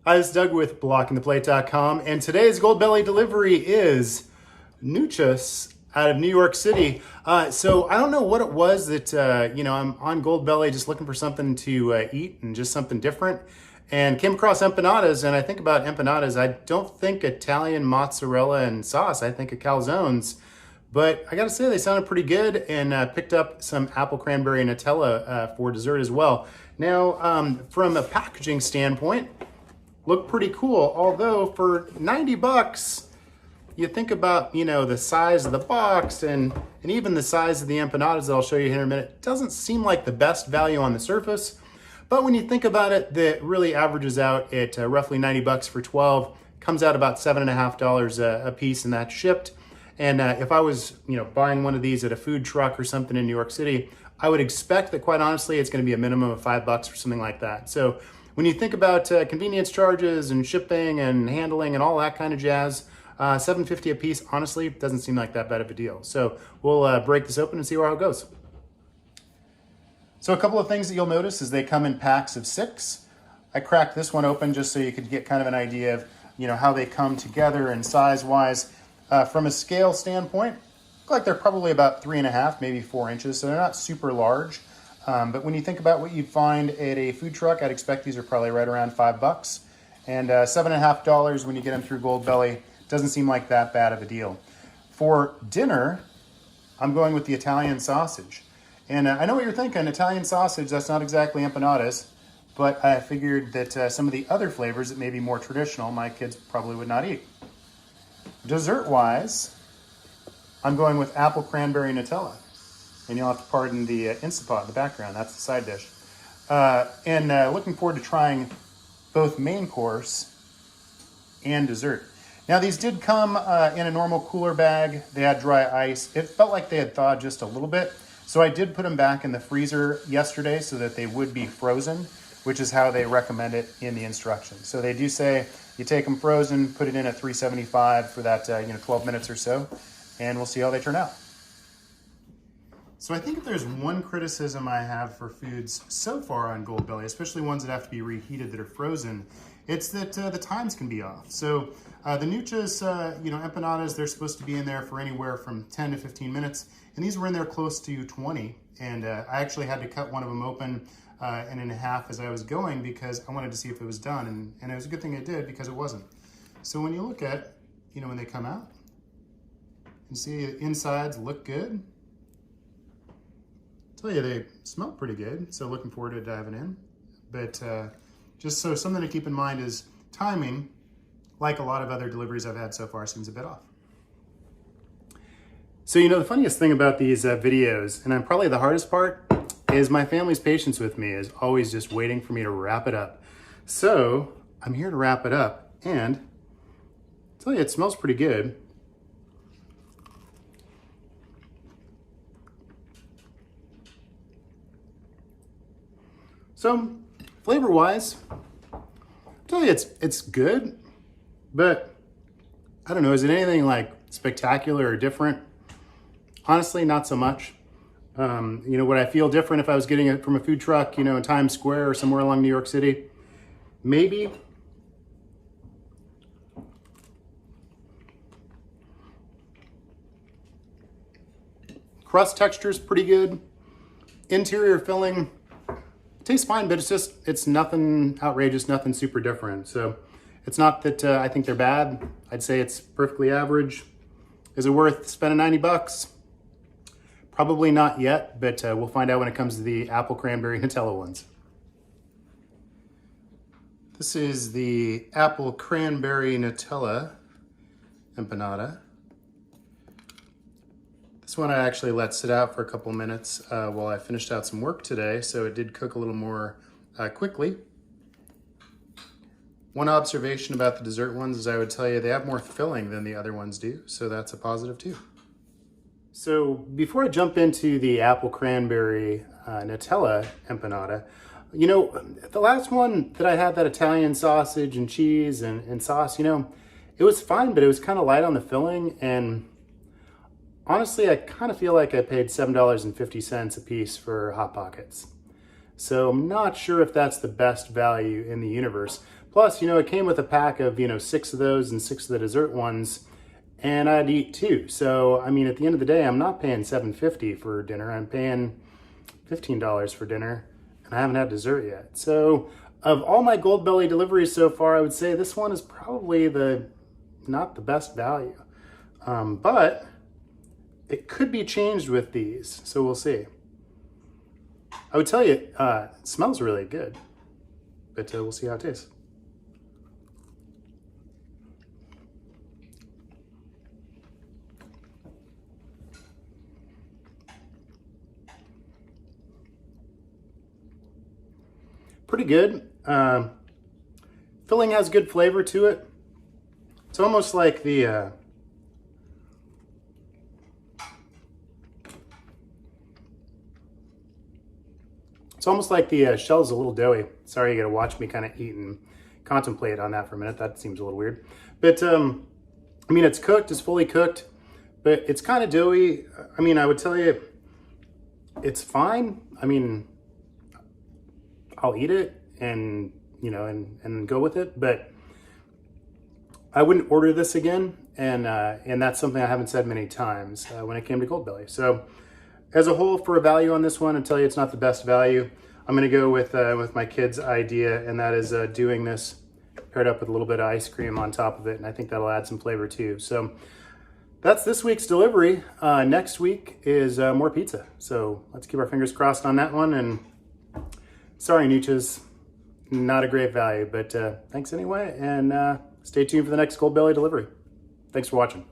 Hi, it's Doug with blockingtheplate.com, and today's Goldbelly delivery is Nuchas out of New York City. So I don't know what it was that, I'm on Goldbelly just looking for something to eat and just something different, and came across empanadas. And I think about empanadas, I don't think Italian mozzarella and sauce, I think of calzones. But I gotta say, they sounded pretty good, and picked up some apple cranberry Nutella for dessert as well. Now, from a packaging standpoint, look pretty cool, although for 90 bucks, you think about, the size of the box and even the size of the empanadas that I'll show you here in a minute, it doesn't seem like the best value on the surface. But when you think about it, that really averages out at roughly 90 bucks for 12, comes out about $7.50 a piece, and that's shipped. And if I was, buying one of these at a food truck or something in New York City, I would expect that, quite honestly, it's going to be a minimum of $5 or something like that. So when you think about convenience charges and shipping and handling and all that kind of jazz, $7.50 a piece, honestly, doesn't seem like that bad of a deal. So we'll break this open and see how it goes. So a couple of things that you'll notice is they come in packs of 6. I cracked this one open just so you could get kind of an idea of, how they come together and size-wise. From a scale standpoint, look like they're probably about 3.5, maybe 4 inches, so they're not super large. But when you think about what you'd find at a food truck, I'd expect these are probably right around $5. And $7.50 when you get them through Goldbelly doesn't seem like that bad of a deal. For dinner, I'm going with the Italian sausage. And I know what you're thinking, Italian sausage, that's not exactly empanadas, but I figured that some of the other flavors that may be more traditional, my kids probably would not eat. Dessert-wise, I'm going with apple cranberry Nutella. And you'll have to pardon the Instapot in the background. That's the side dish. Looking forward to trying both main course and dessert. Now, these did come in a normal cooler bag. They had dry ice. It felt like they had thawed just a little bit. So I did put them back in the freezer yesterday so that they would be frozen, which is how they recommend it in the instructions. So they do say you take them frozen, put it in at 375 for that 12 minutes or so, and we'll see how they turn out. So I think if there's one criticism I have for foods so far on Goldbelly, especially ones that have to be reheated that are frozen, it's that the times can be off. So the Nuchas, empanadas, they're supposed to be in there for anywhere from 10 to 15 minutes, and these were in there close to 20. And I actually had to cut one of them open and in half as I was going because I wanted to see if it was done, and it was a good thing it did because it wasn't. So when you look at, when they come out, you see the insides look good. Tell you they smell pretty good, so looking forward to diving in. But just so something to keep in mind is timing, like a lot of other deliveries I've had so far, seems a bit off. So the funniest thing about these videos, and probably the hardest part, is my family's patience with me is always just waiting for me to wrap it up. So I'm here to wrap it up, and I tell you, it smells pretty good. So, flavor-wise, I'll tell you it's good, but I don't know, is it anything like spectacular or different? Honestly, not so much. Would I feel different if I was getting it from a food truck, in Times Square or somewhere along New York City? Maybe. Crust texture is pretty good. Interior filling, tastes fine, but it's nothing outrageous, nothing super different. So it's not that I think they're bad. I'd say it's perfectly average. Is it worth spending 90 bucks? Probably not yet, but we'll find out when it comes to the apple cranberry Nutella ones. This is the apple cranberry Nutella empanada. This one I actually let sit out for a couple minutes while I finished out some work today, so it did cook a little more quickly. One observation about the dessert ones is I would tell you they have more filling than the other ones do, so that's a positive too. So before I jump into the apple cranberry Nutella empanada, the last one that I had, that Italian sausage and cheese and sauce, it was fine, but it was kind of light on the filling, and honestly, I kind of feel like I paid $7.50 a piece for Hot Pockets. So I'm not sure if that's the best value in the universe. Plus, it came with a pack of, 6 of those and 6 of the dessert ones, and I had to eat 2. So, I mean, at the end of the day, I'm not paying $7.50 for dinner. I'm paying $15 for dinner, and I haven't had dessert yet. So, of all my Goldbelly deliveries so far, I would say this one is probably not the best value. But it could be changed with these, so we'll see. I would tell you, it smells really good, but we'll see how it tastes. Pretty good. Filling has good flavor to it. It's almost like the shell's a little doughy. Sorry, you gotta watch me kind of eat and contemplate on that for a minute. That seems a little weird. But, I mean, it's cooked, it's fully cooked, but it's kind of doughy. I mean, I would tell you, it's fine. I mean, I'll eat it and, and go with it, but I wouldn't order this again. And that's something I haven't said many times when it came to Goldbelly. So as a whole, for a value on this one, I'll tell you it's not the best value. I'm going to go with my kids' idea, and that is doing this paired up with a little bit of ice cream on top of it, and I think that'll add some flavor too. So that's this week's delivery. Next week is more pizza. So let's keep our fingers crossed on that one. And sorry, Nuchas, not a great value, but thanks anyway, and stay tuned for the next Goldbelly delivery. Thanks for watching.